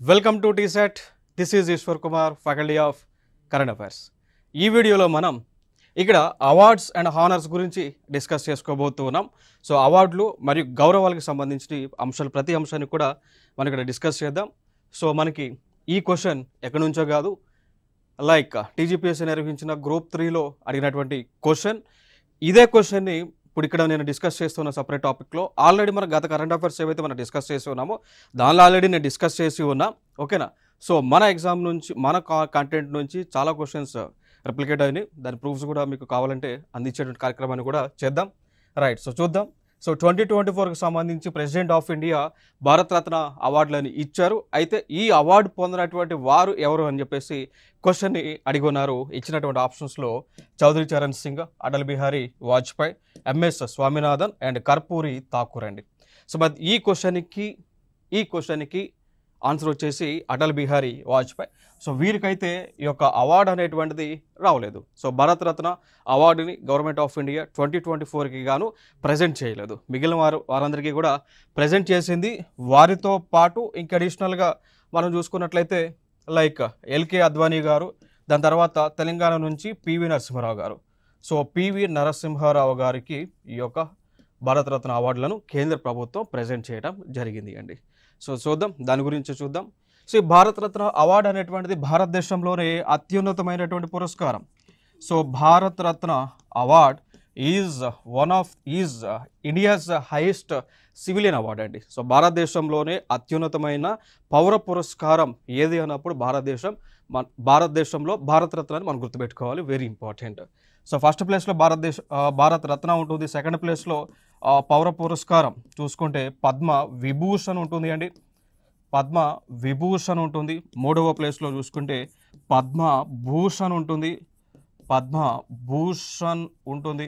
Welcome to TSAT. This is Eshwar Kumar, faculty of current affairs. ఈ వీడియోలో మనం ఇక్కడ అవార్డ్స్ అండ్ హానర్స్ గురించి డిస్కస్ చేసుకోబోతున్నాం. సో అవార్డులు మరియు గౌరవాలకు సంబంధించిన అంశాలు, ప్రతి అంశాన్ని కూడా మనం ఇక్కడ డిస్కస్ చేద్దాం. సో మనకి ఈ క్వశ్చన్ ఎక్కడి నుంచో కాదు, లైక్ టీజీపీఎస్సీ నిర్వహించిన గ్రూప్ 3లో అడిగినటువంటి క్వశ్చన్. ఇదే క్వశ్చన్ని ఇప్పుడు ఇక్కడ నేను డిస్కస్ చేస్తున్న సపరేట్ టాపిక్లో ఆల్రెడీ మన గత కరెంట్ అఫైర్స్ ఏవైతే మనం డిస్కస్ చేసి ఉన్నామో దానిలో ఆల్రెడీ నేను డిస్కస్ చేసి ఉన్నా. ఓకేనా? సో మన ఎగ్జామ్ నుంచి, మన కంటెంట్ నుంచి చాలా క్వశ్చన్స్ రిప్లికేట్ అయినాయి. దాని ప్రూఫ్స్ కూడా మీకు కావాలంటే అందించేటువంటి కార్యక్రమాన్ని కూడా చేద్దాం. రైట్, సో చూద్దాం. సో 2024కి సంబంధించి ప్రెసిడెంట్ ఆఫ్ ఇండియా భారతరత్న అవార్డులని ఇచ్చారు. అయితే ఈ అవార్డు పొందినటువంటి వారు ఎవరు అని చెప్పేసి క్వశ్చన్ని అడిగి ఉన్నారు. ఇచ్చినటువంటి ఆప్షన్స్లో చౌదరి చరణ్ సింగ్, అటల్ బిహారీ వాజ్పేయి, ఎంఎస్ స్వామినాథన్ అండ్ కర్పూరి ఠాకూర్ అండి. సో మరి ఈ క్వశ్చన్కి ఆన్సర్ వచ్చేసి అటల్ బిహారీ వాజ్పేయి. సో వీరికైతే ఈ యొక్క అవార్డు అనేటువంటిది రావలేదు. సో భారతరత్న అవార్డుని గవర్నమెంట్ ఆఫ్ ఇండియా 2024కి గాను ప్రజెంట్ చేయలేదు. మిగిలిన వారందరికీ కూడా ప్రజెంట్ చేసింది. వారితో పాటు ఇంకా అడిషనల్గా మనం చూసుకున్నట్లయితే లైక్ ఎల్కే అద్వానీ గారు, దాని తర్వాత తెలంగాణ నుంచి పివి నరసింహారావు గారు. సో పివి నరసింహారావు గారికి ఈ యొక్క భారతరత్న అవార్డులను కేంద్ర ప్రభుత్వం ప్రజెంట్ చేయడం జరిగింది అండి. సో చూద్దాం, దాని గురించి చూద్దాం. సో ఈ భారతరత్న అవార్డు అనేటువంటిది భారతదేశంలోనే అత్యున్నతమైనటువంటి పురస్కారం. So Bharat Ratna award is India's highest civilian award అండి. సో భారతదేశంలోనే అత్యున్నతమైన పౌర పురస్కారం ఏది అన్నప్పుడు భారతదేశంలో భారతరత్నాన్ని మనం గుర్తుపెట్టుకోవాలి, వెరీ ఇంపార్టెంట్. సో ఫస్ట్ ప్లేస్లో భారతరత్న ఉంటుంది. సెకండ్ ప్లేస్లో పౌర పురస్కారం చూసుకుంటే పద్మ విభూషణ్ ఉంటుంది అండి, పద్మ విభూషణ్ ఉంటుంది. మూడవ ప్లేస్లో చూసుకుంటే పద్మభూషణ్ ఉంటుంది, పద్మభూషణ్ ఉంటుంది.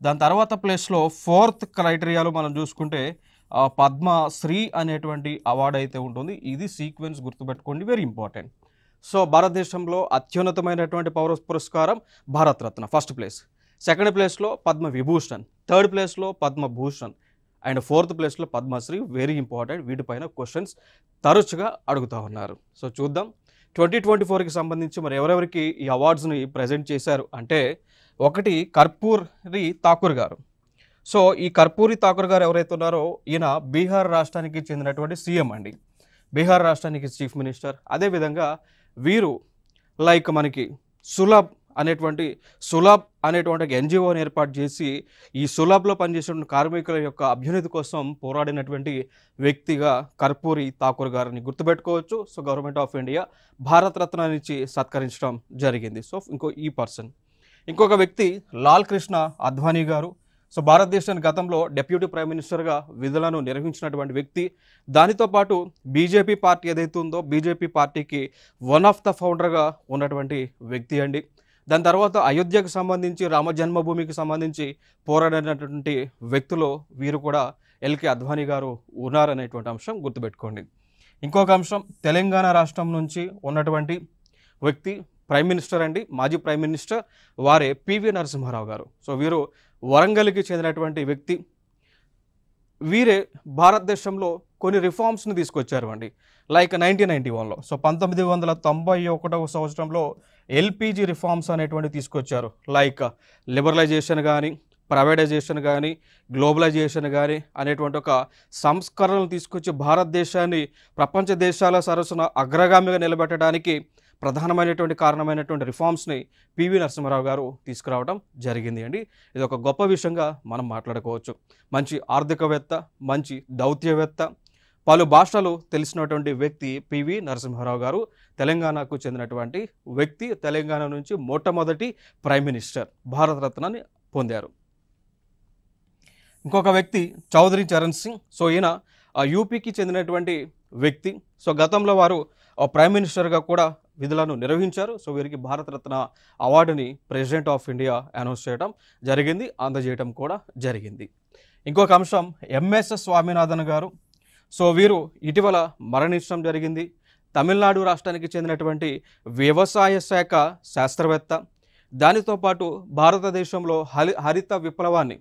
దాని తర్వాత ప్లేస్లో ఫోర్త్ క్రైటీరియాలో మనం చూసుకుంటే పద్మశ్రీ అనేటువంటి అవార్డు అయితే ఉంటుంది. ఇది సీక్వెన్స్ గుర్తుపెట్టుకోండి, వెరీ ఇంపార్టెంట్. సో భారతదేశంలో అత్యున్నతమైనటువంటి పౌర పురస్కారం భారతరత్న ఫస్ట్ ప్లేస్, సెకండ్ ప్లేస్లో పద్మ విభూషణ్, థర్డ్ ప్లేస్లో పద్మభూషణ్ అండ్ ఫోర్త్ ప్లేస్లో పద్మశ్రీ, వెరీ ఇంపార్టెంట్. వీటిపైన క్వశ్చన్స్ తరచుగా అడుగుతూ ఉన్నారు. సో చూద్దాం 2024కి సంబంధించి మరి ఎవరెవరికి ఈ అవార్డ్స్ని ప్రజెంట్ చేశారు అంటే, ఒకటి కర్పూరి ఠాకూర్ గారు. సో ఈ కర్పూరి ఠాకూర్ గారు ఎవరైతే ఉన్నారో ఈయన బీహార్ రాష్ట్రానికి చెందినటువంటి సీఎం అండి, బీహార్ రాష్ట్రానికి చీఫ్ మినిస్టర్. అదేవిధంగా వీరు లైక్ మనకి సులభ్ అనేటువంటి ఎన్జిఓని ఏర్పాటు చేసి ఈ సులభ్లో పనిచేసిన కార్మికుల యొక్క అభ్యున్నతి కోసం పోరాడినటువంటి వ్యక్తిగా కర్పూరి ఠాకూర్ గారిని గుర్తుపెట్టుకోవచ్చు. So government of India Bharat Ratna నుంచి సత్కరించడం జరిగింది. సో ఇంకొక వ్యక్తి లాల్ కృష్ణ అద్వానీ గారు. సో భారతదేశానికి గతంలో డెప్యూటీ ప్రైమ్ మినిస్టర్గా విధులను నిర్వహించినటువంటి వ్యక్తి. దానితో పాటు బీజేపీ పార్టీ ఏదైతే ఉందో బీజేపీ పార్టీకి వన్ ఆఫ్ ద ఫౌండర్గా ఉన్నటువంటి వ్యక్తి అండి. దాని తర్వాత అయోధ్యకు సంబంధించి, రామ జన్మభూమికి సంబంధించి పోరాడినటువంటి వ్యక్తులు వీరు కూడా ఎల్కే అద్వానీ గారు ఉన్నారనేటువంటి అంశం గుర్తుపెట్టుకోండి. ఇంకొక అంశం, తెలంగాణ రాష్ట్రం నుంచి ఉన్నటువంటి వ్యక్తి ప్రైమ్ మినిస్టర్ అండి, మాజీ ప్రైమ్ మినిస్టర్ వారే పివి నరసింహారావు గారు. సో వీరు వరంగల్కి చెందినటువంటి వ్యక్తి. వీరే భారతదేశంలో కొన్ని రిఫార్మ్స్ని తీసుకొచ్చారు అండి, లైక్ 1991లో. సో 1991వ సంవత్సరంలో ఎల్పిజి రిఫార్మ్స్ అనేటువంటి తీసుకొచ్చారు. లైక్ లిబరలైజేషన్ కానీ, ప్రైవేటైజేషన్ కానీ, గ్లోబలైజేషన్ కానీ అనేటువంటి ఒక సంస్కరణలు తీసుకొచ్చి భారతదేశాన్ని ప్రపంచ దేశాల సరసన అగ్రగామిగా నిలబెట్టడానికి ప్రధానమైనటువంటి కారణమైనటువంటి రిఫార్మ్స్ని పివి నరసింహారావు గారు తీసుకురావడం జరిగింది అండి. ఇది ఒక గొప్ప విషయంగా మనం మాట్లాడుకోవచ్చు. మంచి ఆర్థికవేత్త, మంచి దౌత్యవేత్త, పలు భాషలు తెలిసినటువంటి వ్యక్తి పివి నరసింహారావు గారు. తెలంగాణకు చెందినటువంటి వ్యక్తి. తెలంగాణ నుంచి మొట్టమొదటి ప్రైమ్ మినిస్టర్, భారతరత్నాన్ని పొందారు. ఇంకొక వ్యక్తి చౌదరి చరణ్ సింగ్. సో ఈయన యూపీకి చెందినటువంటి వ్యక్తి. సో గతంలో వారు ప్రైమ్ మినిస్టర్గా కూడా విధులను నిర్వహించారు. సో వీరికి భారతరత్న అవార్డుని ప్రెసిడెంట్ ఆఫ్ ఇండియా అనౌన్స్ చేయడం జరిగింది, అందజేయడం కూడా జరిగింది. ఇంకొక అంశం, ఎంఎస్ స్వామినాథన్ గారు. సో వీరు ఇటీవల మరణించడం జరిగింది. తమిళనాడు రాష్ట్రానికి చెందినటువంటి వ్యవసాయ శాఖ శాస్త్రవేత్త. దానితో పాటు భారతదేశంలో హరిత విప్లవాన్ని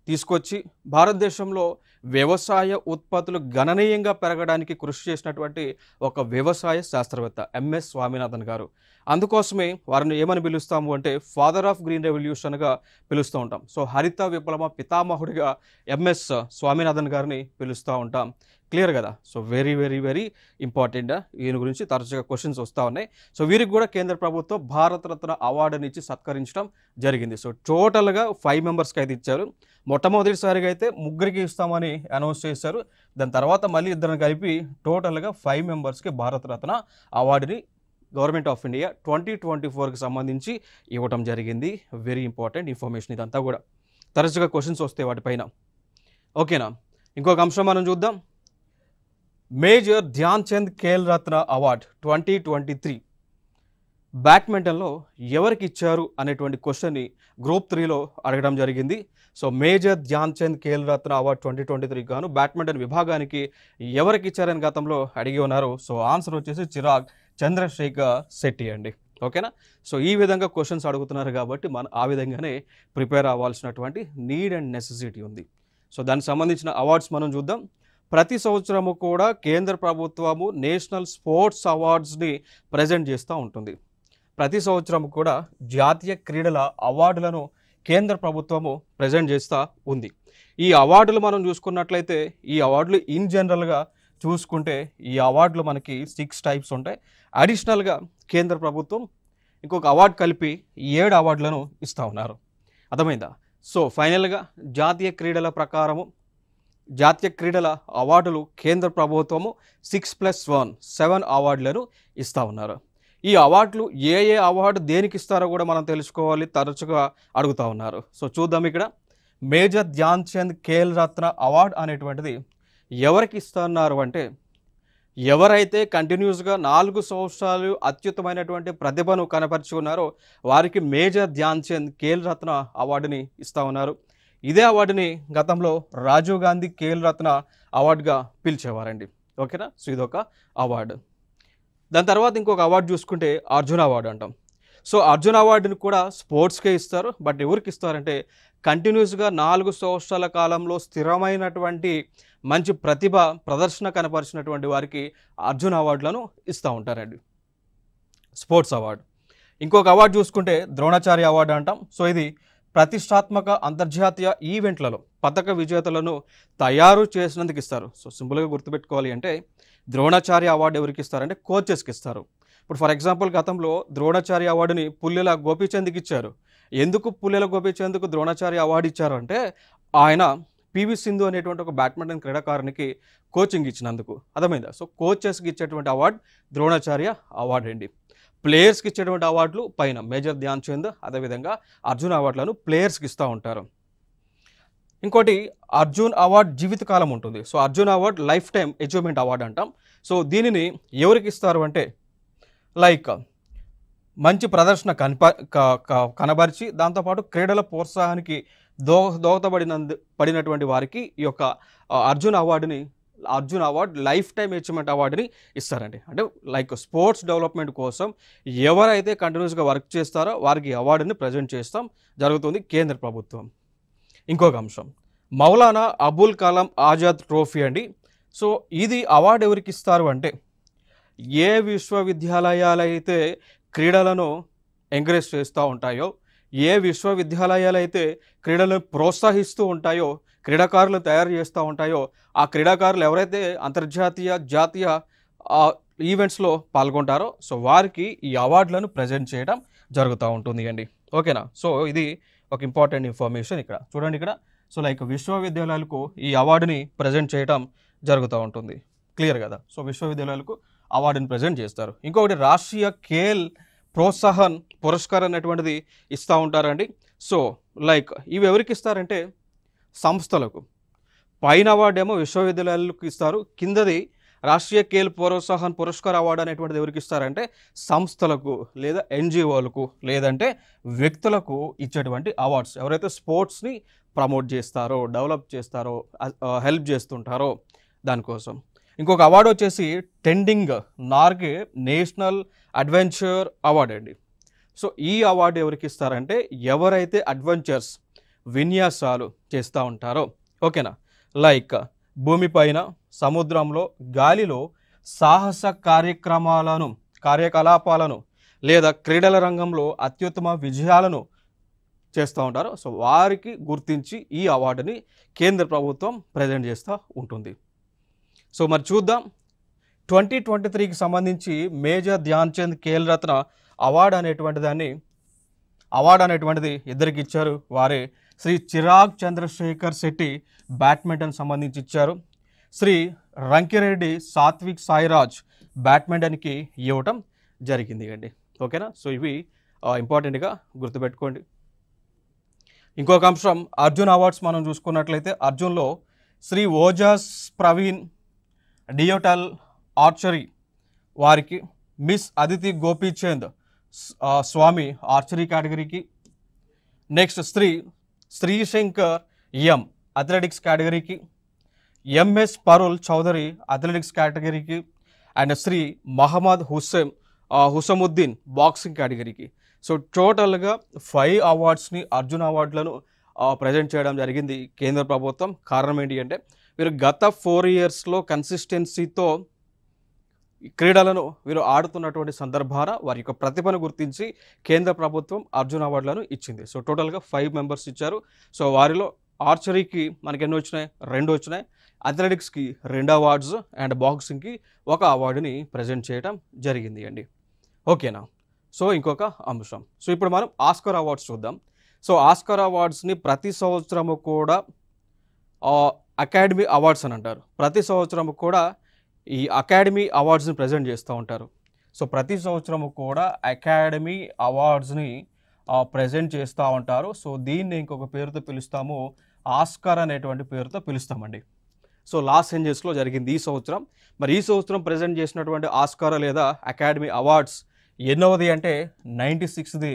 తీసుకొచ్చి భారతదేశంలో వ్యవసాయ ఉత్పత్తులు గణనీయంగా పెరగడానికి కృషి చేసినటువంటి ఒక వ్యవసాయ శాస్త్రవేత్త ఎంఎస్ స్వామినాథన్ గారు. అందుకోసమే వారిని ఏమని పిలుస్తాము అంటే ఫాదర్ ఆఫ్ గ్రీన్ రెవల్యూషన్గా పిలుస్తూ ఉంటాం. సో హరిత విప్లవ పితామహుడిగా ఎంఎస్ స్వామినాథన్ గారిని పిలుస్తూ ఉంటాం. క్లియర్ కదా? So very very very important. ఈయన గురించి తరచుగా క్వశ్చన్స్ వస్తూ ఉన్నాయి. సో వీరికి కూడా కేంద్ర ప్రభుత్వం భారతరత్న అవార్డుని ఇచ్చి సత్కరించడం జరిగింది. సో టోటల్గా 5 మెంబర్స్కి అయితే ఇచ్చారు. మొట్టమొదటిసారిగా అయితే 3కి ఇస్తామని అనౌన్స్ చేశారు. దాని తర్వాత మళ్ళీ 2 కలిపి టోటల్గా 5 మెంబర్స్కి భారతరత్న అవార్డుని గవర్నమెంట్ ఆఫ్ ఇండియా 2024కి సంబంధించి ఇవ్వటం జరిగింది. వెరీ ఇంపార్టెంట్ ఇన్ఫర్మేషన్ ఇదంతా కూడా. తరచుగా క్వశ్చన్స్ వస్తాయి వాటిపైన. ఓకేనా? ఇంకొక అంశం మనం చూద్దాం. మేజర్ ధ్యాన్ చంద్ ఖేల్ రత్న అవార్డ్ 2023 బ్యాడ్మింటన్లో ఎవరికి ఇచ్చారు అనేటువంటి క్వశ్చన్ని గ్రూప్ 3లో అడగడం జరిగింది. So major Dhyan Chand Khel Ratna award 2023 గాను బ్యాడ్మింటన్ విభాగానికి ఎవరికి ఇచ్చారని గతంలో అడిగి ఉన్నారు. సో ఆన్సర్ వచ్చేసి చిరాగ్ చంద్రశేఖర్ శెట్టి అండి. ఓకేనా? సో ఈ విధంగా క్వశ్చన్స్ అడుగుతున్నారు కాబట్టి మనం ఆ విధంగానే ప్రిపేర్ అవ్వాల్సినటువంటి నీడ్ అండ్ నెసెసిటీ ఉంది. సో దానికి సంబంధించిన అవార్డ్స్ మనం చూద్దాం. ప్రతి సంవత్సరము కూడా కేంద్ర ప్రభుత్వము నేషనల్ స్పోర్ట్స్ అవార్డ్స్ని ప్రజెంట్ చేస్తూ ఉంటుంది. ప్రతి సంవత్సరం కూడా జాతీయ క్రీడల అవార్డులను కేంద్ర ప్రభుత్వము ప్రజెంట్ చేస్తూ ఉంది. ఈ అవార్డులు మనం చూసుకున్నట్లయితే ఈ అవార్డులు ఇన్ జనరల్గా చూసుకుంటే ఈ అవార్డులు మనకి 6 టైప్స్ ఉంటాయి. అడిషనల్గా కేంద్ర ప్రభుత్వం ఇంకొక అవార్డు కలిపి 7 అవార్డులను ఇస్తూ ఉన్నారు. అర్థమైందా? సో ఫైనల్గా జాతీయ క్రీడల ప్రకారము జాతీయ క్రీడల అవార్డులు కేంద్ర ప్రభుత్వము 6+1 7 అవార్డులను ఇస్తూ ఉన్నారు. ఈ అవార్డులు ఏ అవార్డు దేనికి ఇస్తారో కూడా మనం తెలుసుకోవాలి. తరచుగా అడుగుతూ ఉన్నారు. సో చూద్దాం. ఇక్కడ మేజర్ ధ్యాన్ చంద్ ఖేల్ రత్న అవార్డు అనేటువంటిది ఎవరికి ఇస్తున్నారు అంటే ఎవరైతే కంటిన్యూస్గా 4 సంవత్సరాలు అత్యుత్తమైనటువంటి ప్రతిభను కనపరిచి ఉన్నారో వారికి మేజర్ ధ్యాన్ చంద్ ఖేల్ రత్న అవార్డుని ఇస్తూ ఉన్నారు. ఇదే అవార్డుని గతంలో రాజీవ్ గాంధీ ఖేల్ రత్న అవార్డుగా పిలిచేవారండి. ఓకేనా? సో ఇదొక అవార్డు. దాని తర్వాత ఇంకొక అవార్డు చూసుకుంటే అర్జున్ అవార్డు అంటాం. సో అర్జున్ అవార్డుని కూడా స్పోర్ట్స్కే ఇస్తారు. బట్ ఎవరికి ఇస్తారంటే కంటిన్యూస్గా 4 సంవత్సరాల కాలంలో స్థిరమైనటువంటి మంచి ప్రతిభ ప్రదర్శన కనపరిచినటువంటి వారికి అర్జున్ అవార్డులను ఇస్తూ ఉంటారండి. Sports award. ఇంకొక అవార్డు చూసుకుంటే ద్రోణాచార్య అవార్డు అంటాం. సో ఇది ప్రతిష్టాత్మక అంతర్జాతీయ ఈవెంట్లలో పతక విజేతలను తయారు చేసినందుకు ఇస్తారు. సో సింపుల్గా గుర్తుపెట్టుకోవాలి అంటే ద్రోణాచార్య అవార్డు ఎవరికి ఇస్తారంటే కోచెస్కి ఇస్తారు. ఇప్పుడు ఫర్ ఎగ్జాంపుల్ గతంలో ద్రోణాచార్య అవార్డుని పుల్లెల గోపీచంద్కి ఇచ్చారు. ఎందుకు పుల్లెల గోపీచంద్కు ద్రోణాచార్య అవార్డు ఇచ్చారు అంటే ఆయన పివి సింధు అనేటువంటి ఒక బ్యాడ్మింటన్ క్రీడాకారునికి కోచింగ్ ఇచ్చినందుకు. అర్థమైందా? సో కోచెస్కి ఇచ్చేటువంటి అవార్డు ద్రోణాచార్య అవార్డు అండి. ప్లేయర్స్కి ఇచ్చేటువంటి అవార్డులు పైన మేజర్ ధ్యాన్ చంద్ అదేవిధంగా అర్జున్ అవార్డులను ప్లేయర్స్కి ఇస్తూ ఉంటారు. ఇంకోటి అర్జున్ అవార్డు జీవితకాలం ఉంటుంది. So Arjun award life time achievement award అంటాం. సో దీనిని ఎవరికి ఇస్తారు అంటే లైక్ మంచి ప్రదర్శన కనబరిచి దాంతోపాటు క్రీడల ప్రోత్సాహానికి పడినటువంటి వారికి ఈ యొక్క Arjun award life time achievement అవార్డుని ఇస్తారండి. అంటే లైక్ స్పోర్ట్స్ డెవలప్మెంట్ కోసం ఎవరైతే కంటిన్యూస్గా వర్క్ చేస్తారో వారికి అవార్డుని ప్రజెంట్ చేస్తాం జరుగుతుంది కేంద్ర ప్రభుత్వం. ఇంకొక అంశం మౌలానా అబుల్ కలాం ఆజాద్ ట్రోఫీ అండి. సో ఇది అవార్డు ఎవరికి ఇస్తారు అంటే ఏ విశ్వవిద్యాలయాలు అయితే క్రీడలను ఎంకరేజ్ చేస్తూ ఉంటాయో ఏ విశ్వవిద్యాలయాలు అయితే క్రీడలను ప్రోత్సహిస్తూ ఉంటాయో క్రీడాకారులు తయారు చేస్తూ ఉంటాయో ఆ క్రీడాకారులు ఎవరైతే అంతర్జాతీయ జాతీయ ఈవెంట్స్లో పాల్గొంటారో సో వారికి ఈ అవార్డులను ప్రజెంట్ చేయడం జరుగుతూ ఉంటుంది అండి. ఓకేనా? సో ఇది ఒక ఇంపార్టెంట్ ఇన్ఫర్మేషన్. ఇక్కడ చూడండి. ఇక్కడ సో లైక్ విశ్వవిద్యాలయాలకు ఈ అవార్డుని ప్రజెంట్ చేయడం జరుగుతూ ఉంటుంది. క్లియర్ కదా? సో విశ్వవిద్యాలయాలకు అవార్డుని ప్రజెంట్ చేస్తారు. ఇంకొకటి రాష్ట్రీయ ఖేల్ ప్రోత్సాహన్ పురస్కారం అనేటువంటిది ఇస్తూ ఉంటారండి. సో లైక్ ఇవి ఎవరికి ఇస్తారంటే సంస్థలకు. పైన అవార్డు ఏమో విశ్వవిద్యాలయాలకు ఇస్తారు. కిందది రాష్ట్రీయ ఖేల్ ప్రోత్సాహన్ పురస్కార్ అవార్డు అనేటువంటిది ఎవరికి ఇస్తారంటే సంస్థలకు లేదా ఎన్జిఓలకు లేదంటే వ్యక్తులకు ఇచ్చేటువంటి అవార్డ్స్. ఎవరైతే స్పోర్ట్స్ని ప్రమోట్ చేస్తారో డెవలప్ చేస్తారో హెల్ప్ చేస్తుంటారో దానికోసం. ఇంకొక అవార్డు వచ్చేసి tending Norgay national adventure award అండి. సో ఈ అవార్డు ఎవరికి ఇస్తారంటే ఎవరైతే అడ్వెంచర్స్ విన్యాసాలు చేస్తూ ఉంటారో. ఓకేనా. లైక్ భూమిపైన, సముద్రంలో, గాలిలో సాహస కార్యకలాపాలను లేదా క్రీడల రంగంలో అత్యుత్తమ విజయాలను చేస్తూ ఉంటారు. సో వారికి గుర్తించి ఈ అవార్డుని కేంద్ర ప్రభుత్వం ప్రజెంట్ చేస్తూ ఉంటుంది. సో మరి చూద్దాం 2023కి సంబంధించి మేజర్ ధ్యాన్ చంద్ ఖేల్ రత్న అవార్డు అనేటువంటిది ఇద్దరికి ఇచ్చారు. వారే శ్రీ చిరాగ్ చంద్రశేఖర్ శెట్టి బ్యాడ్మింటన్ సంబంధించి ఇచ్చారు. శ్రీ రంకిరెడ్డి సాత్విక్ సాయిరాజ్ బ్యాడ్మింటన్కి ఇవ్వటం జరిగింది అండి. ఓకేనా. సో ఇవి ఇంపార్టెంట్గా గుర్తుపెట్టుకోండి. ఇంకొక అంశం అర్జున్ అవార్డ్స్ మనం చూసుకున్నట్లయితే అర్జున్లో శ్రీ ఓజాస్ ప్రవీణ్ డియోటల్ ఆర్చరీ వారికి, మిస్ అదితి గోపీచంద్ స్వామి ఆర్చరీ కేటగిరీకి, నెక్స్ట్ శ్రీశంకర్ ఎం అథ్లెటిక్స్ కేటగిరీకి, ఎంఎస్ పరుల్ చౌదరి అథ్లెటిక్స్ కేటగిరీకి అండ్ శ్రీ మహమ్మద్ హుసముద్దీన్ బాక్సింగ్ కేటగిరీకి. సో టోటల్గా 5 అవార్డ్స్ని అర్జున్ అవార్డులను ప్రజెంట్ చేయడం జరిగింది కేంద్ర ప్రభుత్వం. కారణం ఏంటి అంటే వీరు గత 4 ఇయర్స్లో కన్సిస్టెన్సీతో క్రీడలను వీరు ఆడుతున్నటువంటి సందర్భాన వారి యొక్క ప్రతిభను గుర్తించి కేంద్ర ప్రభుత్వం అర్జున్ అవార్డులను ఇచ్చింది. సో టోటల్గా 5 మెంబర్స్ ఇచ్చారు. సో వారిలో ఆర్చరీకి మనకి ఎన్ని వచ్చినాయి? 2 వచ్చినాయి. అథ్లెటిక్స్కి 2 అవార్డ్స్ అండ్ బాక్సింగ్కి 1 అవార్డుని ప్రజెంట్ చేయడం జరిగింది అండి. ఓకేనా. సో ఇంకొక అంశం. సో ఇప్పుడు మనం ఆస్కార్ అవార్డ్స్ చూద్దాం. సో ఆస్కార్ అవార్డ్స్ని ప్రతి సంవత్సరము కూడా అకాడమీ అవార్డ్స్ అని అంటారు. ప్రతి సంవత్సరము కూడా ఈ అకాడమీ అవార్డ్స్ని ప్రజెంట్ చేస్తూ ఉంటారు. సో ప్రతి సంవత్సరము కూడా అకాడమీ అవార్డ్స్ని ప్రజెంట్ చేస్తూ ఉంటారు. సో దీన్ని ఇంకొక పేరుతో పిలుస్తాము, ఆస్కార్ అనేటువంటి పేరుతో పిలుస్తామండి. సో లాస్ ఏంజల్స్లో జరిగింది ఈ సంవత్సరం. మరి ఈ సంవత్సరం ప్రజెంట్ చేసినటువంటి ఆస్కార్ లేదా అకాడమీ అవార్డ్స్ ఎన్నవది అంటే 96ది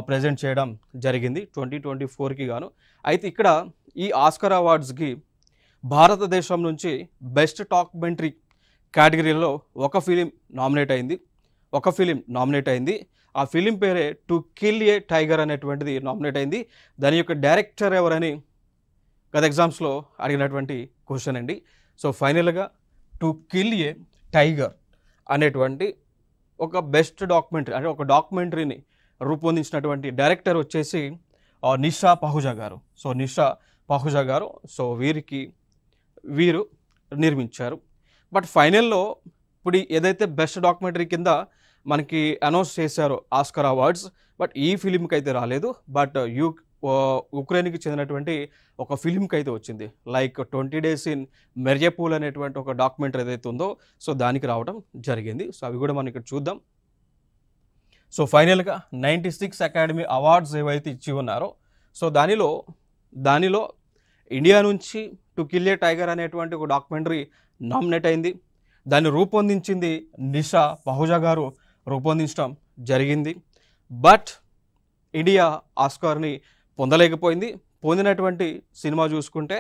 ప్రజెంట్ చేయడం జరిగింది 2024కి గాను. అయితే ఇక్కడ ఈ ఆస్కార్ అవార్డ్స్కి భారతదేశం నుంచి బెస్ట్ డాక్యుమెంటరీ కేటగిరీలో ఒక ఫిలిం నామినేట్ అయింది. ఆ ఫిలిం పేరే టు కిల్ ఏ టైగర్ అనేటువంటిది నామినేట్ అయింది. దాని యొక్క డైరెక్టర్ ఎవరని గత ఎగ్జామ్స్లో అడిగినటువంటి క్వశ్చన్ అండి. సో ఫైనల్గా టు కిల్ ఏ టైగర్ అనేటువంటి ఒక బెస్ట్ డాక్యుమెంటరీ అంటే ఒక డాక్యుమెంటరీని రూపొందించినటువంటి డైరెక్టర్ వచ్చేసి నిషా పహుజా గారు. సో నిషా పహుజా గారు సో వీరు నిర్మించారు. బట్ ఫైనల్లో ఇప్పుడు ఏదైతే బెస్ట్ డాక్యుమెంటరీ కింద మనకి అనౌన్స్ చేశారో ఆస్కార్ అవార్డ్స్, బట్ ఈ ఫిలింకి అయితే రాలేదు. బట్ ఉక్రెయిన్కి చెందినటువంటి ఒక ఫిలింకి అయితే వచ్చింది. లైక్ 20 Days in Mariupol అనేటువంటి ఒక డాక్యుమెంటరీ ఏదైతే ఉందో సో దానికి రావడం జరిగింది. సో అవి కూడా మనం ఇక్కడ చూద్దాం. సో ఫైనల్గా 96 అకాడమీ అవార్డ్స్ ఏవైతే ఇచ్చి ఉన్నారో సో దానిలో ఇండియా నుంచి టు కిల్ ఏ టైగర్ అనేటువంటి ఒక డాక్యుమెంటరీ నామినేట్ అయింది. దాన్ని రూపొందించింది నిషా పహుజా గారు రూపొందించడం జరిగింది. బట్ ఇండియా ఆస్కార్ని పొందలేకపోయింది. పొందినటువంటి సినిమా చూసుకుంటే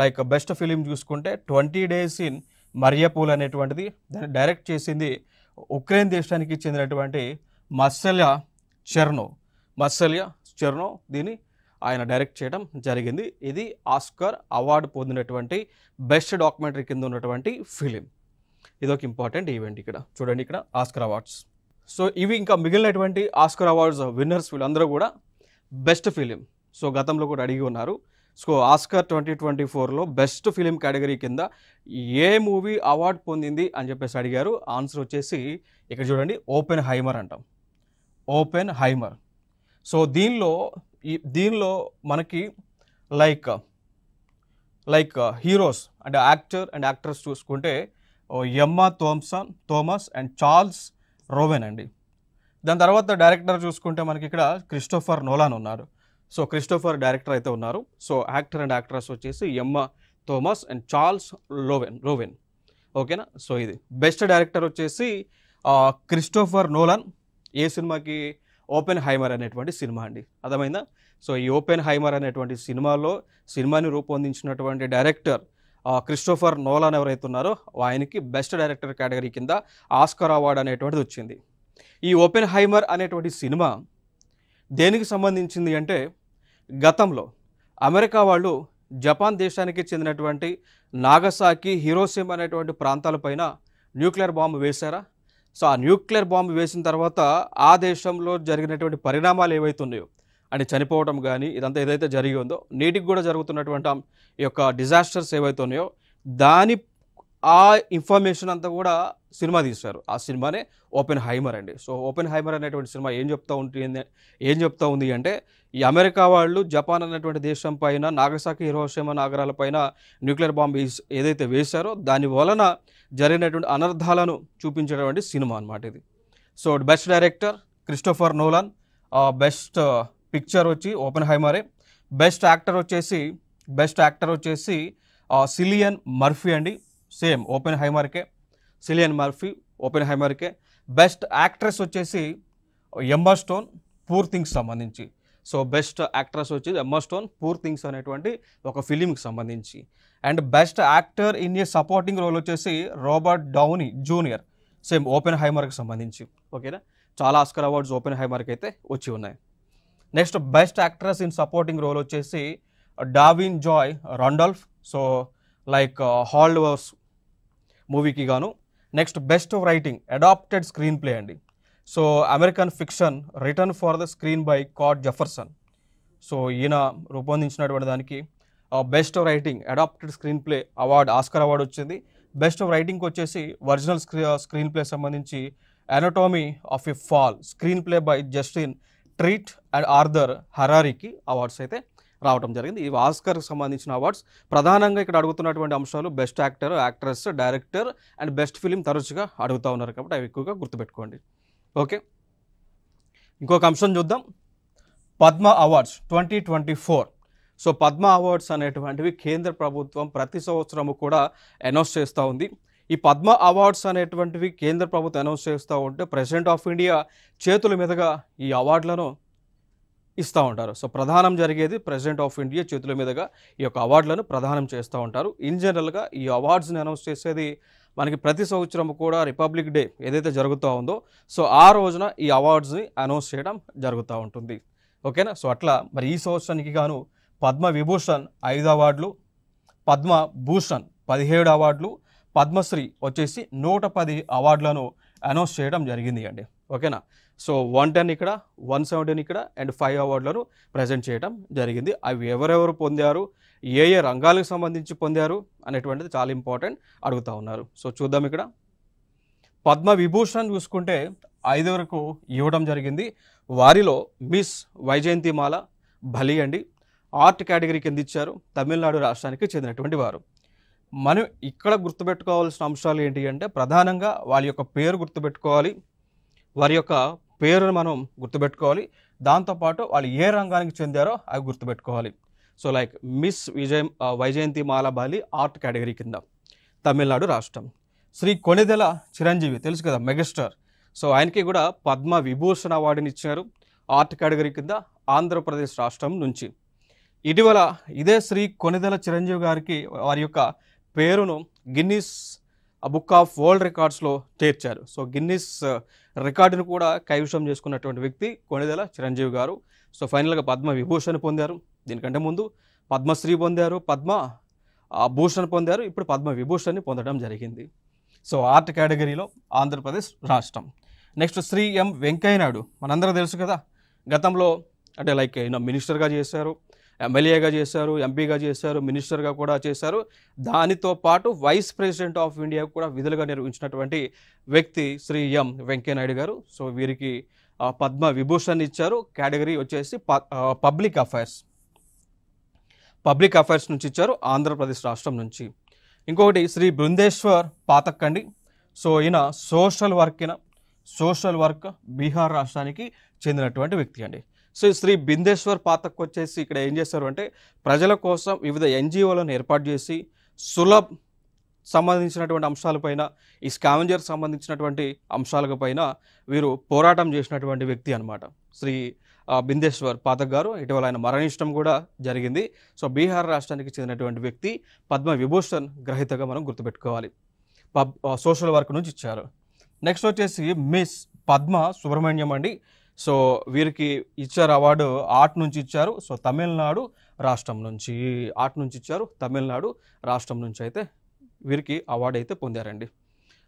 లైక్ బెస్ట్ ఫిలిం చూసుకుంటే 20 Days in Mariupol అనేటువంటిది. దాన్ని డైరెక్ట్ చేసింది ఉక్రెయిన్ దేశానికి చెందినటువంటి మర్సెల్యా చెర్నో దీన్ని ఆయన డైరెక్ట్ చేయడం జరిగింది. ఇది ఆస్కార్ అవార్డు పొందినటువంటి బెస్ట్ డాక్యుమెంటరీ కింద ఉన్నటువంటి ఫిలిం. ఇదొక ఇంపార్టెంట్ ఈవెంట్. ఇక్కడ చూడండి, ఇక్కడ ఆస్కార్ అవార్డ్స్. సో ఇవి ఇంకా మిగిలినటువంటి ఆస్కార్ అవార్డ్స్ విన్నర్స్ వీళ్ళందరూ కూడా బెస్ట్ ఫిలిం. సో గతంలో కూడా అడిగి ఉన్నారు. సో ఆస్కార్ 2024లో బెస్ట్ ఫిలిం కేటగిరీ కింద ఏ మూవీ అవార్డు పొందింది అని చెప్పేసి అడిగారు. ఆన్సర్ వచ్చేసి ఇక్కడ చూడండి, ఓపెన్ హైమర్ అంటాం. ఓపెన్ హైమర్. సో దీనిలో మనకి లైక్ హీరోస్ అంటే యాక్టర్ అండ్ యాక్ట్రెస్ చూసుకుంటే ఎమ్మా థోమస్ అండ్ చార్ల్స్ రోవెన్ అండి. దాని తర్వాత డైరెక్టర్ చూసుకుంటే మనకి ఇక్కడ క్రిస్టోఫర్ నోలాన్ ఉన్నారు. సో క్రిస్టోఫర్ డైరెక్టర్ అయితే ఉన్నారు. సో యాక్టర్ అండ్ యాక్ట్రెస్ వచ్చేసి ఎమ్మా థోమస్ అండ్ చార్ల్స్ రోవెన్. ఓకేనా. సో ఇది బెస్ట్ డైరెక్టర్ వచ్చేసి క్రిస్టోఫర్ నోలాన్. ఏ సినిమాకి? ఓపెన్ హైమర్ అనేటువంటి సినిమా అండి. అర్థమైందా? సో ఈ ఓపెన్ హైమర్ అనేటువంటి సినిమాని రూపొందించినటువంటి డైరెక్టర్ క్రిస్టోఫర్ నోలాన్ ఎవరైతే ఉన్నారో ఆయనకి బెస్ట్ డైరెక్టర్ కేటగిరీ కింద ఆస్కార్ అవార్డు అనేటువంటిది వచ్చింది. ఈ ఓపెన్ హైమర్ అనేటువంటి సినిమా దేనికి సంబంధించింది అంటే గతంలో అమెరికా వాళ్ళు జపాన్ దేశానికి చెందినటువంటి నాగసాకి, హిరోషిమా అనేటువంటి ప్రాంతాలపైన న్యూక్లియర్ బాంబు వేశారా? సో ఆ న్యూక్లియర్ బాంబు వేసిన తర్వాత ఆ దేశంలో జరిగినటువంటి పరిణామాలు ఏవైతే ఉన్నాయో అంటే చనిపోవడం కానీ ఇదంతా ఏదైతే జరిగి ఉందో నేటికి కూడా జరుగుతున్నటువంటి ఈ యొక్క డిజాస్టర్స్ ఏవైతే ఉన్నాయో దాని ఆ ఇన్ఫర్మేషన్ అంతా కూడా సినిమా తీశారు. ఆ సినిమానే ఓపెన్ హైమర్ అండి. సో ఓపెన్ హైమర్ అనేటువంటి సినిమా ఏం చెప్తా ఉంది అంటే ఈ అమెరికా వాళ్ళు జపాన్ అనేటువంటి దేశం పైన నాగసాకి, హిరోషిమా నగరాలపైన న్యూక్లియర్ బాంబు ఏదైతే వేశారో దాని వలన జరిగినటువంటి అనర్థాలను చూపించేటువంటి సినిమా అన్నమాట ఇది. So best director Christopher Nolan, best picture వచ్చి ఓపెన్ హైమరే, బెస్ట్ యాక్టర్ వచ్చేసి సిలియన్ మర్ఫీ అండి, సేమ్ ఓపెన్ హైమర్కే, సిలియన్ మర్ఫీ ఓపెన్ హైమర్కే. బెస్ట్ యాక్ట్రెస్ వచ్చేసి ఎమ్మా స్టోన్, పూర్ థింగ్స్ సంబంధించి. సో బెస్ట్ యాక్ట్రెస్ వచ్చేసి ఎమ్మా స్టోన్, పూర్ థింగ్స్ అనేటువంటి ఒక ఫిలింకి సంబంధించి. And best actor in a supporting role వచ్చేసి రాబర్ట్ డౌనీ జూనియర్, సేమ్ ఓపెన్ హైమర్కి సంబంధించి. ఓకేనా, చాలా ఆస్కర్ అవార్డ్స్ ఓపెన్ హైమర్కి అయితే వచ్చి ఉన్నాయి. Next best actress in supporting role వచ్చేసి Da'Vine Joy Randolph, so like Holdovers మూవీకి గాను. Next best writing adapted screenplay అండి. So American fiction written for the screen by Cord Jefferson. So ఈయన రూపొందించినటువంటి దానికి best writing adapted screenplay award, Oscar award వచ్చింది. Best రైటింగ్కి వచ్చేసి original screenplay సంబంధించి anatomy of a fall screenplay by Justine Triet and Arthur హరారీకి awards అయితే రావడం జరిగింది. ఇవి ఆస్కర్కి సంబంధించిన అవార్డ్స్. ప్రధానంగా ఇక్కడ అడుగుతున్నటువంటి అంశాలు best actor, actress, director and best film తరచుగా అడుగుతూ ఉన్నారు కాబట్టి అవి ఎక్కువగా గుర్తుపెట్టుకోండి. ఓకే, ఇంకొక అంశం చూద్దాం. Padma awards 2024. So Padma awards అనేటువంటివి కేంద్ర ప్రభుత్వం ప్రతి సంవత్సరము కూడా అనౌన్స్ చేస్తూ ఉంది. ఈ పద్మ అవార్డ్స్ అనేటువంటివి కేంద్ర ప్రభుత్వం అనౌన్స్ చేస్తూ ఉంటే ప్రెసిడెంట్ ఆఫ్ ఇండియా చేతుల మీదుగా ఈ అవార్డులను ఇస్తూ ఉంటారు. సో ప్రదానం జరిగేది ప్రెసిడెంట్ ఆఫ్ ఇండియా చేతుల మీదుగా ఈ యొక్క అవార్డులను ప్రదానం చేస్తూ ఉంటారు. ఇన్ జనరల్గా ఈ అవార్డ్స్ని అనౌన్స్ చేసేది మనకి ప్రతి సంవత్సరం కూడా రిపబ్లిక్ డే ఏదైతే జరుగుతూ ఉందో సో ఆ రోజున ఈ అవార్డ్స్ని అనౌన్స్ చేయడం జరుగుతూ ఉంటుంది. ఓకేనా, సో అట్లా మరి ఈ సంవత్సరానికి గాను పద్మ విభూషణ్ 5 అవార్డులు, పద్మ భూషణ్ 17 అవార్డులు, పద్మశ్రీ వచ్చేసి 110 అవార్డులను అనౌన్స్ చేయడం జరిగింది అండి. ఓకేనా, సో 110 ఇక్కడ, 117 ఇక్కడ అండ్ 5 అవార్డులను ప్రజెంట్ చేయడం జరిగింది. అవి ఎవరెవరు పొందారు, ఏ ఏ రంగాలకు సంబంధించి పొందారు అనేటువంటిది చాలా ఇంపార్టెంట్ అడుగుతూ ఉన్నారు. సో చూద్దాం. ఇక్కడ పద్మ విభూషణ్ చూసుకుంటే 5 వరకు ఇవ్వడం జరిగింది. వారిలో మిస్ వైజయంతిమాల భలి అండి, ఆర్ట్ కేటగిరీ కింద ఇచ్చారు, తమిళనాడు రాష్ట్రానికి చెందినటువంటి వారు. మనం ఇక్కడ గుర్తుపెట్టుకోవాల్సిన అంశాలు ఏంటి అంటే ప్రధానంగా వాళ్ళ యొక్క పేరు గుర్తుపెట్టుకోవాలి, వారి యొక్క పేరును మనం గుర్తుపెట్టుకోవాలి, దాంతోపాటు వాళ్ళు ఏ రంగానికి చెందారో అవి గుర్తుపెట్టుకోవాలి. So like miss Vyjayanthimala Bali art category కింద తమిళనాడు రాష్ట్రం. శ్రీ కొణిదెల చిరంజీవి తెలుసు కదా, మెగాస్టార్. సో ఆయనకి కూడా పద్మ విభూషణ్ అవార్డుని ఇచ్చారు ఆర్ట్ కేటగిరీ కింద ఆంధ్రప్రదేశ్ రాష్ట్రం నుంచి. ఇటీవల ఇదే శ్రీ కొణిదెల చిరంజీవి గారికి వారి యొక్క పేరును గిన్నిస్ బుక్ ఆఫ్ వరల్డ్ రికార్డ్స్లో చేర్చారు. సో గిన్నిస్ రికార్డును కూడా కైవసం చేసుకున్నటువంటి వ్యక్తి కొణిదెల చిరంజీవి గారు. సో ఫైనల్గా పద్మ విభూషణ్ పొందారు, దీనికంటే ముందు పద్మశ్రీ పొందారు, పద్మ భూషణ్ పొందారు, ఇప్పుడు పద్మ విభూషణ్ని పొందడం జరిగింది. సో ఆర్ట్ కేటగిరీలో ఆంధ్రప్రదేశ్ రాష్ట్రం. నెక్స్ట్ శ్రీ ఎం వెంకయ్య నాయుడు, మనందరూ తెలుసు కదా, గతంలో అంటే లైక్ ఈయన మినిస్టర్గా చేశారు, ఎమ్మెల్యేగా చేశారు, ఎంపీగా చేశారు, మినిస్టర్గా కూడా చేశారు. దానితో పాటు వైస్ ప్రెసిడెంట్ ఆఫ్ ఇండియా కూడా విధులుగా నిర్వహించినటువంటి వ్యక్తి శ్రీ ఎం వెంకయ్య నాయుడు గారు. సో వీరికి పద్మ విభూషణ్ ఇచ్చారు. కేటగిరీ వచ్చేసి పబ్లిక్ అఫైర్స్ నుంచి ఇచ్చారు, ఆంధ్రప్రదేశ్ రాష్ట్రం నుంచి. ఇంకొకటి శ్రీ బృందేశ్వర్ పాతక్ అండి. సో ఈయన సోషల్ వర్క్ బీహార్ రాష్ట్రానికి చెందినటువంటి వ్యక్తి అండి. సో శ్రీ బిందేశ్వర్ పాతక్ వచ్చేసి ఇక్కడ ఏం చేస్తారు అంటే ప్రజల కోసం వివిధ ఎన్జిఓలను ఏర్పాటు చేసి సులభ్ సంబంధించినటువంటి అంశాలపైన, ఈ స్కావెంజర్ సంబంధించినటువంటి అంశాలపైన వీరు పోరాటం చేసినటువంటి వ్యక్తి అనమాట శ్రీ బిందేశ్వర్ పాతక్ గారు. ఇటీవల ఆయన మరణించడం కూడా జరిగింది. సో బీహార్ రాష్ట్రానికి చెందినటువంటి వ్యక్తి, పద్మ విభూషణ్ గ్రహీతగా మనం గుర్తుపెట్టుకోవాలి. సోషల్ వర్క్ నుంచి ఇచ్చారు. నెక్స్ట్ వచ్చేసి మిస్ పద్మ సుబ్రహ్మణ్యం అండి. సో వీరికి ఇచ్చారు అవార్డు ఆర్ట్ నుంచి ఇచ్చారు. సో తమిళనాడు రాష్ట్రం నుంచి ఆర్ట్ నుంచి ఇచ్చారు. తమిళనాడు రాష్ట్రం నుంచి అయితే వీరికి అవార్డు అయితే పొందారండి.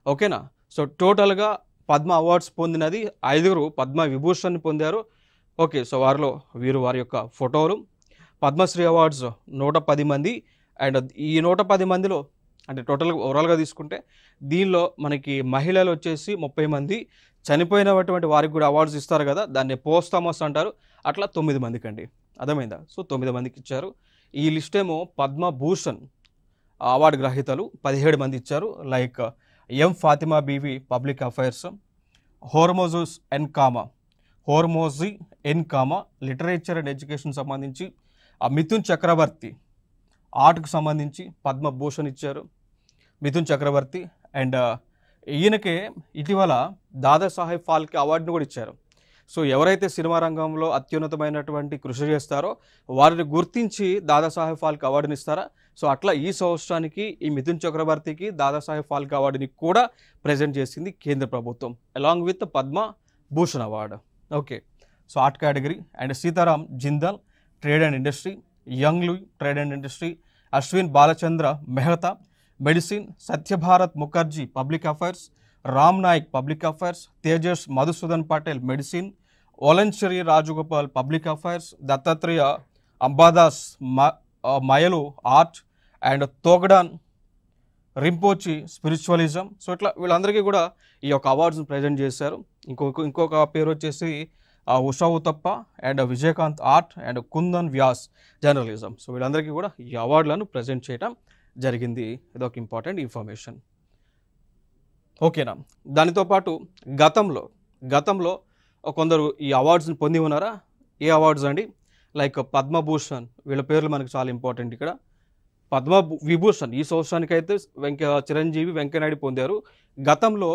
ఓకేనా. సో టోటల్గా పద్మ అవార్డ్స్ పొందినది 5 పద్మ విభూషణ్ పొందారు. ఓకే. సో వారిలో వారి యొక్క ఫోటోలు. పద్మశ్రీ అవార్డ్స్ 110 మంది. అండ్ ఈ 110 మందిలో అంటే టోటల్గా ఓవరాల్గా తీసుకుంటే దీనిలో మనకి మహిళలు వచ్చేసి 30 మంది. చనిపోయినటువంటి వారికి కూడా అవార్డ్స్ ఇస్తారు కదా, దాన్ని పోస్టమస్ అంటారు. అట్లా 9 మందికి అండి. అర్థమైందా. సో 9 మందికి ఇచ్చారు. ఈ లిస్ట్ ఏమో పద్మభూషణ్ అవార్డు గ్రహీతలు 17 మంది ఇచ్చారు. Like M Fathima Beevi public affairs, Hormusji N Cama literature and education సంబంధించి, మిథున్ చక్రవర్తి ఆర్ట్కు సంబంధించి పద్మభూషణ్ ఇచ్చారు మిథున్ చక్రవర్తి. అండ్ ఈయనకే ఇటీవల దాదాసాహెబ్ ఫాల్కే అవార్డును కూడా ఇచ్చారు. సో ఎవరైతే సినిమా రంగంలో అత్యున్నతమైనటువంటి కృషి చేస్తారో వారిని గుర్తించి దాదాసాహెబ్ ఫాల్కే అవార్డుని ఇస్తారా. సో అట్లా ఈ సంవత్సరానికి ఈ మిథున్ చక్రవర్తికి దాదాసాహెబ్ ఫాల్కే అవార్డుని కూడా ప్రజెంట్ చేసింది కేంద్ర ప్రభుత్వం along with Padma Bhushan award. Okay. So art category. And Sitaram Jindal trade and industry, Young Liu trade and industry, Ashwin Balachandra Mehta medicine, Satyabrata Mukherjee public affairs, Ram Naik public affairs, Tejas Madhusudan Patel medicine, Olanchery Rajagopal public affairs, Dattatray Ambadas Mayalu art, and Togdan Rinpoche spiritualism. So ఇట్లా వీళ్ళందరికీ కూడా ఈ యొక్క అవార్డ్స్ని ప్రజెంట్ చేశారు. ఇంకొక పేరు వచ్చేసి Usha Uthup and Vijayakanth art and Kundan Vyas journalism. So వీళ్ళందరికీ కూడా ఈ అవార్డులను ప్రజెంట్ చేయడం జరిగింది. ఇదొక ఇంపార్టెంట్ ఇన్ఫర్మేషన్. ఓకేనా. దానితో పాటు గతంలో కొందరు ఈ అవార్డ్స్ని పొంది ఉన్నారా. ఏ అవార్డ్స్ అండి. లైక్ పద్మభూషణ్, వీళ్ళ పేర్లు మనకు చాలా ఇంపార్టెంట్ ఇక్కడ. పద్మవిభూషణ్ ఈ సంవత్సరానికి అయితే చిరంజీవి వెంకయ్యనాయుడు పొందారు. గతంలో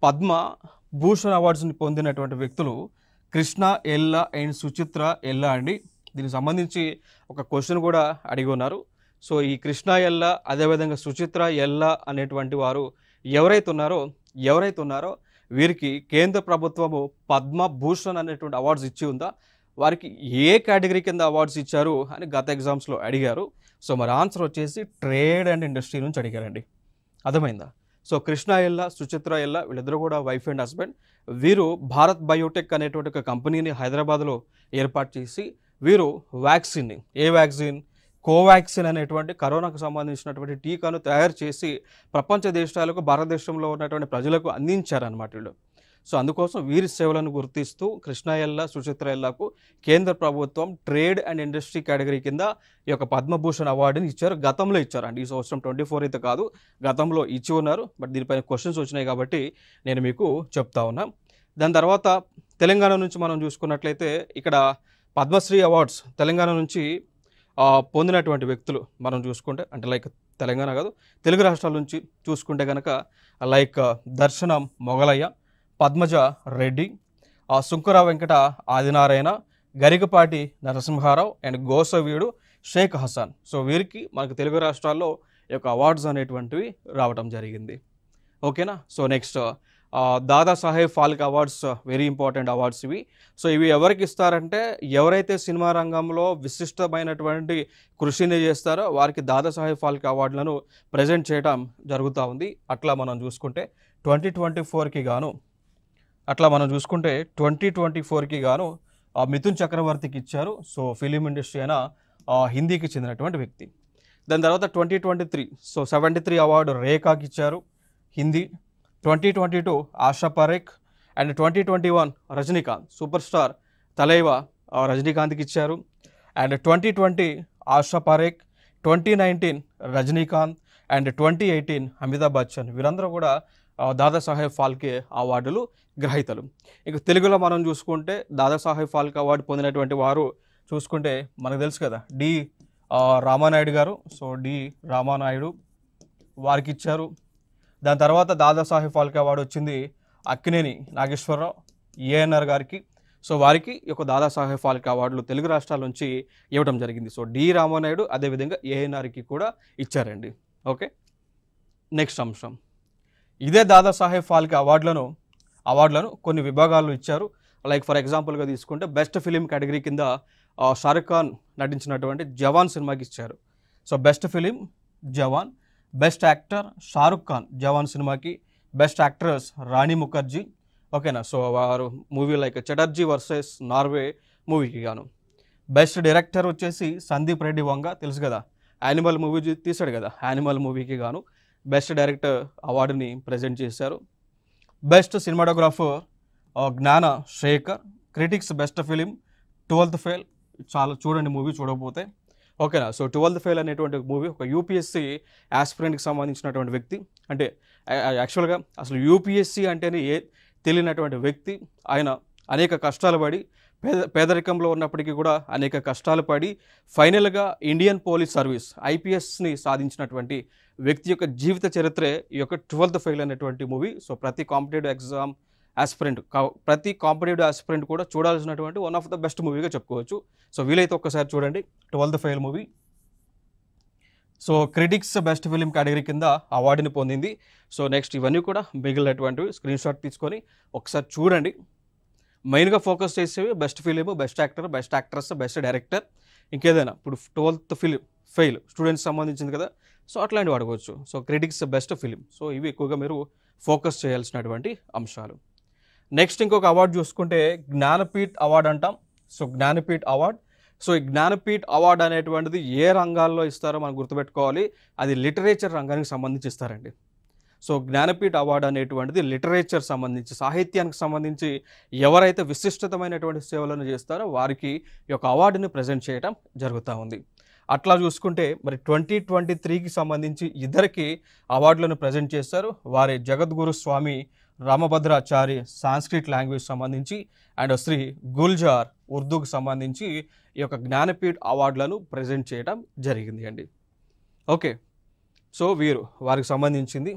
పద్మభూషణ్ అవార్డ్స్ని పొందినటువంటి వ్యక్తులు కృష్ణ ఎల్లా అండ్ సుచిత్ర ఎల్లా అండి. దీనికి సంబంధించి ఒక క్వశ్చన్ కూడా అడిగి ఉన్నారు. సో ఈ కృష్ణ ఎల్లా అదేవిధంగా సుచిత్ర ఎల్లా అనేటువంటి వారు ఎవరైతే ఉన్నారో వీరికి కేంద్ర ప్రభుత్వము పద్మభూషణ్ అనేటువంటి అవార్డ్స్ ఇచ్చి ఉందా, వారికి ఏ కేటగిరీ కింద అవార్డ్స్ ఇచ్చారు అని గత ఎగ్జామ్స్లో అడిగారు. సో మరి ఆన్సర్ వచ్చేసి ట్రేడ్ అండ్ ఇండస్ట్రీ నుంచి అడిగారండి. అర్థమైందా. సో కృష్ణ ఎల్లా సుచిత్ర ఎల్లా వీళ్ళిద్దరూ కూడా వైఫ్ అండ్ హస్బెండ్. వీరు భారత్ బయోటెక్ అనేటువంటి ఒక కంపెనీని హైదరాబాద్లో ఏర్పాటు చేసి వీరు వ్యాక్సిన్ని, ఏ వ్యాక్సిన్, కోవాక్సిన్ అనేటువంటి కరోనాకు సంబంధించినటువంటి టీకాను తయారు చేసి ప్రపంచ దేశాలకు భారతదేశంలో ఉన్నటువంటి ప్రజలకు అందించారన్నమాట వీళ్ళు. సో అందుకోసం వీరి సేవలను గుర్తిస్తూ కృష్ణ ఎల్లా సుచిత్ర ఎల్లాకు కేంద్ర ప్రభుత్వం ట్రేడ్ అండ్ ఇండస్ట్రీ కేటగిరీ కింద ఈ యొక్క పద్మభూషణ్ అవార్డుని ఇచ్చారు. గతంలో ఇచ్చారండి. ఈ సంవత్సరం 24 అయితే కాదు, గతంలో ఇచ్చి ఉన్నారు. బట్ దీనిపైన క్వశ్చన్స్ వచ్చినాయి కాబట్టి నేను మీకు చెప్తా ఉన్నా. దాని తర్వాత తెలంగాణ నుంచి మనం చూసుకున్నట్లయితే ఇక్కడ పద్మశ్రీ అవార్డ్స్ తెలంగాణ నుంచి పొందినటువంటి వ్యక్తులు మనం చూసుకుంటే, అంటే లైక్ తెలంగాణ కాదు తెలుగు రాష్ట్రాల నుంచి చూసుకుంటే కనుక లైక్ దర్శనం మొగలయ్య, పద్మజ రెడ్డి, సుంకర వెంకట ఆదినారాయణ, గరికపాటి నరసింహారావు అండ్ గోసవీడు షేక్ హసన్. సో వీరికి మనకు తెలుగు రాష్ట్రాల్లో ఈ యొక్క అవార్డ్స్ అనేటువంటివి రావడం జరిగింది. ఓకేనా. So next Dadasaheb Phalke awards, very important awards ఇవి. సో ఇవి ఎవరికి ఇస్తారంటే ఎవరైతే సినిమా రంగంలో విశిష్టమైనటువంటి కృషిని చేస్తారో వారికి దాదాసాహెబ్ ఫాల్కే అవార్డులను ప్రజెంట్ చేయడం జరుగుతూ ఉంది. అట్లా మనం చూసుకుంటే 2024కి గాను మిథున్ చక్రవర్తికి ఇచ్చారు. సో ఫిలిం ఇండస్ట్రీ అయినా హిందీకి చెందినటువంటి వ్యక్తి. దాని తర్వాత 2023 సో 73 అవార్డు రేఖాకి ఇచ్చారు Hindi. 2022 Asha Parekh and 2021 Rajinikanth superstar Thalaiva రజనీకాంత్కి ఇచ్చారు. And 2020 Asha Parekh, 2019 Rajinikanth and 2018 Amitabh Bachchan. వీరందరూ కూడా దాదాసాహెబ్ ఫాల్కే అవార్డులు గ్రహీతలు. ఇక తెలుగులో మనం చూసుకుంటే దాదాసాహెబ్ ఫాల్కే అవార్డు పొందినటువంటి వారు చూసుకుంటే మనకు తెలుసు కదా, డి రామానాయుడు గారు. సో డి రామానాయుడు వారికి ఇచ్చారు. దాని తర్వాత దాదాసాహెబ్ ఫాల్కే అవార్డు వచ్చింది అక్కినేని నాగేశ్వరరావు ఏఎన్ఆర్ గారికి. సో వారికి ఈ యొక్క దాదాసాహెబ్ ఫాల్కే అవార్డులు తెలుగు రాష్ట్రాల నుంచి ఇవ్వడం జరిగింది. సో డి రామానాయుడు అదేవిధంగా ఏఎన్ఆర్కి కూడా ఇచ్చారండి. ఓకే. నెక్స్ట్ అంశం, ఇదే దాదాసాహెబ్ ఫాల్కే అవార్డులను కొన్ని విభాగాల్లో ఇచ్చారు. లైక్ ఫర్ ఎగ్జాంపుల్గా తీసుకుంటే బెస్ట్ ఫిలిం కేటగిరీ కింద షారుఖ్ ఖాన్ నటించినటువంటి జవాన్ సినిమాకి ఇచ్చారు. సో బెస్ట్ ఫిలిం జవాన్, బెస్ట్ యాక్టర్ షారుఖ్ ఖాన్ జవాన్ సినిమాకి, బెస్ట్ యాక్ట్రెస్ రాణి ముఖర్జీ, ఓకేనా. సో వారు movie like Chatterjee versus Norway మూవీకి గాను. బెస్ట్ డైరెక్టర్ వచ్చేసి సందీప్ రెడ్డి వంగ, తెలుసు కదా, యానిమల్ మూవీ తీశాడు కదా, యానిమల్ మూవీకి గాను బెస్ట్ డైరెక్టర్ అవార్డుని ప్రజెంట్ చేశారు. Best cinematographer Gnana Sekhar. Critics best film 12th fail, చాలా చూడండి మూవీ చూడకపోతే, ఓకేనా. సో 12th ఫెయిల్ అనేటువంటి మూవీ ఒక యూపీఎస్సీ ఆస్పిరెంట్కి సంబంధించినటువంటి వ్యక్తి, అంటే యాక్చువల్గా అసలు యూపీఎస్సీ అంటేనే తెలియనటువంటి వ్యక్తి. ఆయన అనేక కష్టాలు పడి పేదరికంలో ఉన్నప్పటికీ కూడా అనేక కష్టాలు పడి ఫైనల్గా ఇండియన్ పోలీస్ సర్వీస్ ఐపీఎస్ని సాధించినటువంటి వ్యక్తి యొక్క జీవిత చరిత్రే ఈ యొక్క 12th ఫెయిల్ అనేటువంటి మూవీ. సో ప్రతి కాంపిటేటివ్ ఎగ్జామ్ ఆస్పిరెంట్, ప్రతి కాంపిటేటివ్ ఆస్పిరెంట్ కూడా చూడాల్సినటువంటి వన్ ఆఫ్ ద బెస్ట్ మూవీగా చెప్పుకోవచ్చు. సో వీలైతే ఒక్కసారి చూడండి 12th fail movie. So critics best film category కింద అవార్డుని పొందింది. సో నెక్స్ట్ ఇవన్నీ కూడా మిగిలినటువంటివి స్క్రీన్ షాట్ తీసుకొని ఒకసారి చూడండి. మెయిన్గా ఫోకస్ చేసేవి best film, best actor, best actress, best director, ఇంకేదైనా ఇప్పుడు 12th ఫెయిల్ స్టూడెంట్స్ సంబంధించింది కదా, సో అట్లాంటివి అడగవచ్చు. So critics best film, so ఇవి ఎక్కువగా మీరు ఫోకస్ చేయాల్సినటువంటి అంశాలు. నెక్స్ట్ ఇంకొక అవార్డు చూసుకుంటే జ్ఞానపీఠ్ అవార్డు అంటాం. సో జ్ఞానపీఠ్ అవార్డు, సో ఈ జ్ఞానపీఠ్ అవార్డు అనేటువంటిది ఏ రంగాల్లో ఇస్తారో మనం గుర్తుపెట్టుకోవాలి. అది లిటరేచర్ రంగానికి సంబంధించి ఇస్తారండి. సో జ్ఞానపీఠ్ అవార్డు అనేటువంటిది లిటరేచర్ సంబంధించి, సాహిత్యానికి సంబంధించి ఎవరైతే విశిష్టతమైనటువంటి సేవలను చేస్తారో వారికి ఈ యొక్క అవార్డుని ప్రజెంట్ చేయడం జరుగుతూ ఉంది. అట్లా చూసుకుంటే మరి 2023కి సంబంధించి ఇద్దరికి అవార్డులను ప్రజెంట్ చేస్తారు. వారి జగద్గురు స్వామి రామభద్రాచారి సాంస్క్రిట్ లాంగ్వేజ్ సంబంధించి అండ్ శ్రీ గుల్జార్ ఉర్దూకు సంబంధించి ఈ యొక్క జ్ఞానపీఠ్ అవార్డులను ప్రజెంట్ చేయడం జరిగింది అండి. ఓకే, సో వారికి సంబంధించింది.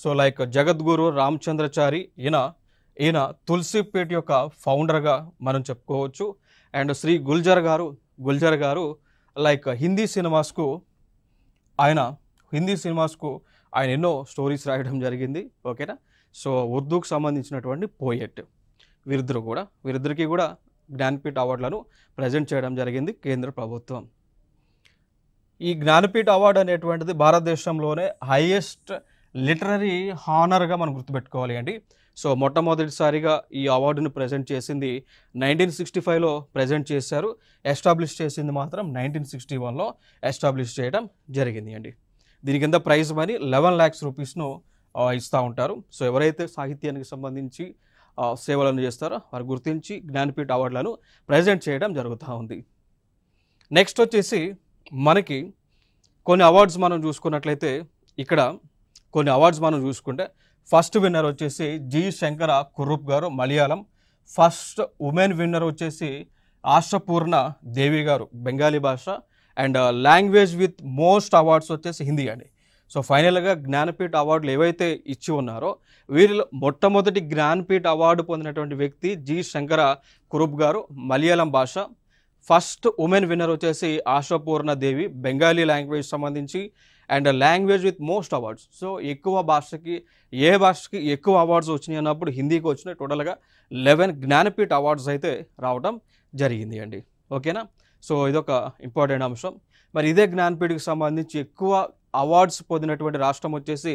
సో లైక్ జగద్గురు రామచంద్రచారి ఈయన తులసిపేట యొక్క ఫౌండర్గా మనం చెప్పుకోవచ్చు. అండ్ శ్రీ గుల్జర్ గారు లైక్ హిందీ సినిమాస్కు ఆయన ఎన్నో స్టోరీస్ రాయడం జరిగింది, ఓకేనా. సో ఉర్దూకు సంబంధించినటువంటి పోయెట్ వీరిద్దరికి కూడా జ్ఞానపీఠ్ అవార్డులను ప్రజెంట్ చేయడం జరిగింది కేంద్ర ప్రభుత్వం. ఈ జ్ఞానపీఠ్ అవార్డు అనేటువంటిది భారతదేశంలోనే హైయెస్ట్ లిటరరీ హానర్గా మనం గుర్తుపెట్టుకోవాలి అండి. సో మొట్టమొదటిసారిగా ఈ అవార్డును ప్రజెంట్ చేసింది 1965లో ప్రజెంట్ చేశారు. ఎస్టాబ్లిష్ చేసింది మాత్రం 1961లో ఎస్టాబ్లిష్ చేయడం జరిగింది అండి. దీని కింద ప్రైజ్ మనీ 11 lakhs రూపీస్ను ఇస్తూ ఉంటారు. సో ఎవరైతే సాహిత్యానికి సంబంధించి సేవలను చేస్తారో వారు గుర్తించి జ్ఞానపీఠ్ అవార్డులను ప్రజెంట్ చేయడం జరుగుతూ ఉంది. నెక్స్ట్ వచ్చేసి మనకి కొన్ని అవార్డ్స్ మనం చూసుకున్నట్లయితే, ఇక్కడ కొన్ని అవార్డ్స్ మనం చూసుకుంటే ఫస్ట్ విన్నర్ వచ్చేసి జి శంకర కుర్రూప్ గారు మలయాళం. ఫస్ట్ ఉమెన్ విన్నర్ వచ్చేసి ఆశపూర్ణ దేవి గారు బెంగాలీ భాష. And language with most awards వచ్చేసి హిందీ అండి. సో ఫైనల్గా జ్ఞానపీఠ్ అవార్డులు ఏవైతే ఇచ్చి ఉన్నారో వీరిలో మొట్టమొదటి జ్ఞానపీఠ్ అవార్డు పొందినటువంటి వ్యక్తి జి శంకర కురుప్ గారు మలయాళం భాష. ఫస్ట్ ఉమెన్ విన్నర్ వచ్చేసి ఆశపూర్ణ దేవి బెంగాలీ లాంగ్వేజ్ సంబంధించి. And language with most awards, so ఏ భాషకి ఎక్కువ అవార్డ్స్ వచ్చినాయి అన్నప్పుడు హిందీకి వచ్చినాయి. టోటల్గా 11 జ్ఞానపీఠ్ అవార్డ్స్ అయితే రావడం జరిగింది అండి, ఓకేనా. సో ఇదొక ఇంపార్టెంట్ అంశం. మరి ఇదే జ్ఞానపీఠ్కి సంబంధించి ఎక్కువ అవార్డ్స్ పొందినటువంటి రాష్ట్రం వచ్చేసి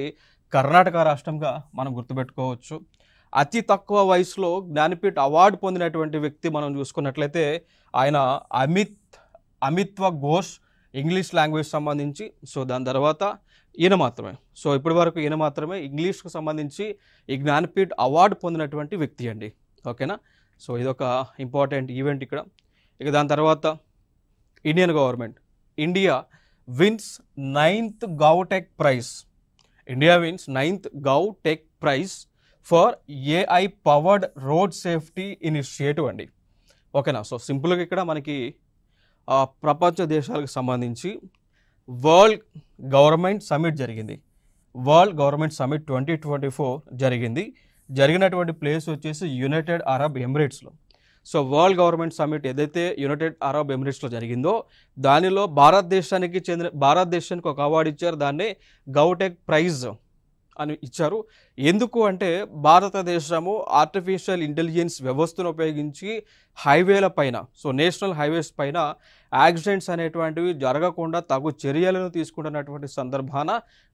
కర్ణాటక రాష్ట్రంగా మనం గుర్తుపెట్టుకోవచ్చు. అతి తక్కువ వయసులో జ్ఞానపీఠ్ అవార్డు పొందినటువంటి వ్యక్తి మనం చూసుకున్నట్లయితే ఆయన అమిత్వ ఘోష్ ఇంగ్లీష్ లాంగ్వేజ్ సంబంధించి. సో దాని తర్వాత ఈయన మాత్రమే ఇంగ్లీష్కు సంబంధించి ఈ జ్ఞానపీఠ్ అవార్డు పొందినటువంటి వ్యక్తి అండి, ఓకేనా. సో ఇదొక ఇంపార్టెంట్ ఈవెంట్ ఇక్కడ. ఇక దాని తర్వాత Indian government India wins 9th GovTech prize for AI powered road safety initiative అండి, ఓకేనా. సో సింపుల్గా ఇక్కడ మనకి ప్రపంచ దేశాలకు సంబంధించి వరల్డ్ గవర్నమెంట్ సమిట్ జరిగింది. వరల్డ్ గవర్నమెంట్ సమిట్ 2024 జరిగినటువంటి ప్లేస్ వచ్చేసి యునైటెడ్ అరబ్ ఎమిరేట్స్లో. సో వరల్డ్ గవర్నమెంట్ సమిట్ ఏదైతే యునైటెడ్ అరబ్ ఎమిరేట్స్లో జరిగిందో దానిలో భారతదేశానికి ఒక అవార్డు ఇచ్చారు. దాన్నే గౌటెక్ ప్రైజ్ అని ఇచ్చారు. ఎందుకు అంటే భారతదేశము ఆర్టిఫిషియల్ ఇంటెలిజెన్స్ వ్యవస్థను ఉపయోగించి హైవేల పైన, సో నేషనల్ హైవేస్ పైన యాక్సిడెంట్స్ అనేటువంటివి జరగకుండా తగు చర్యలను తీసుకుంటున్నటువంటి సందర్భాన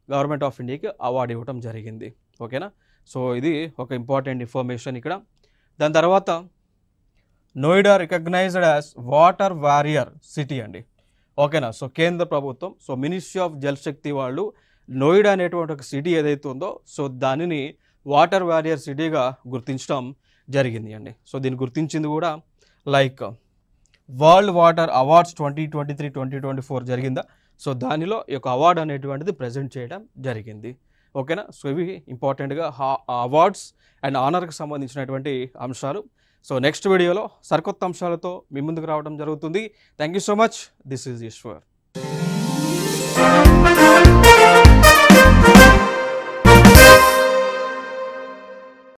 గవర్నమెంట్ ఆఫ్ ఇండియాకి అవార్డు ఇవ్వడం జరిగింది. ఓకేనా. సో ఇది ఒక ఇంపార్టెంట్ ఇన్ఫర్మేషన్ ఇక్కడ. దాని తర్వాత Noida recognised as water warrior city అండి. ఓకేనా. సో కేంద్ర ప్రభుత్వం, so ministry of Jal Shakti వాళ్ళు నోయిడా అనేటువంటి ఒక సిటీ ఏదైతే ఉందో సో దానిని వాటర్ వారియర్ సిటీగా గుర్తించడం జరిగింది అండి. సో దీన్ని గుర్తించింది కూడా లైక్ వరల్డ్ వాటర్ అవార్డ్స్ 2023-2024 జరిగిందా, సో దానిలో ఈ యొక్క అవార్డు అనేటువంటిది ప్రజెంట్ చేయడం జరిగింది. ఓకేనా. సో ఇవి ఇంపార్టెంట్గా అవార్డ్స్ అండ్ ఆనర్కి సంబంధించినటువంటి అంశాలు. సో నెక్స్ట్ వీడియోలో సరికొత్త అంశాలతో మీ ముందుకు రావడం జరుగుతుంది. Thank you so much. This is Eshwar.